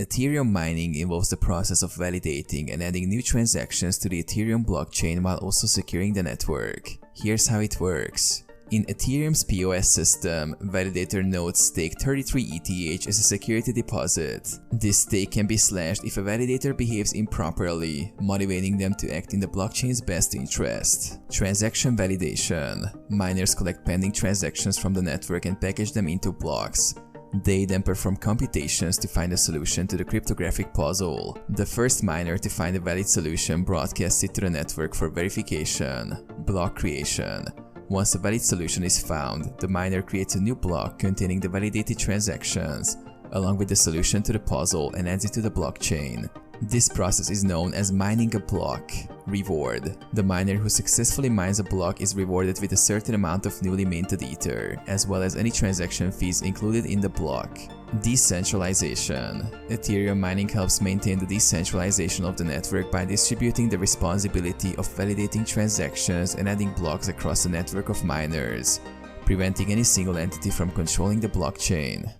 Ethereum mining involves the process of validating and adding new transactions to the Ethereum blockchain while also securing the network. Here's how it works. In Ethereum's POS system, validator nodes stake 33 ETH as a security deposit. This stake can be slashed if a validator behaves improperly, motivating them to act in the blockchain's best interest. Transaction validation. Miners collect pending transactions from the network and package them into blocks. They then perform computations to find a solution to the cryptographic puzzle. The first miner to find a valid solution broadcasts it to the network for verification. Block creation. Once a valid solution is found, the miner creates a new block containing the validated transactions, along with the solution to the puzzle, and adds it to the blockchain. This process is known as mining a block. Reward. The miner who successfully mines a block is rewarded with a certain amount of newly minted Ether, as well as any transaction fees included in the block. Decentralization. Ethereum mining helps maintain the decentralization of the network by distributing the responsibility of validating transactions and adding blocks across a network of miners, preventing any single entity from controlling the blockchain.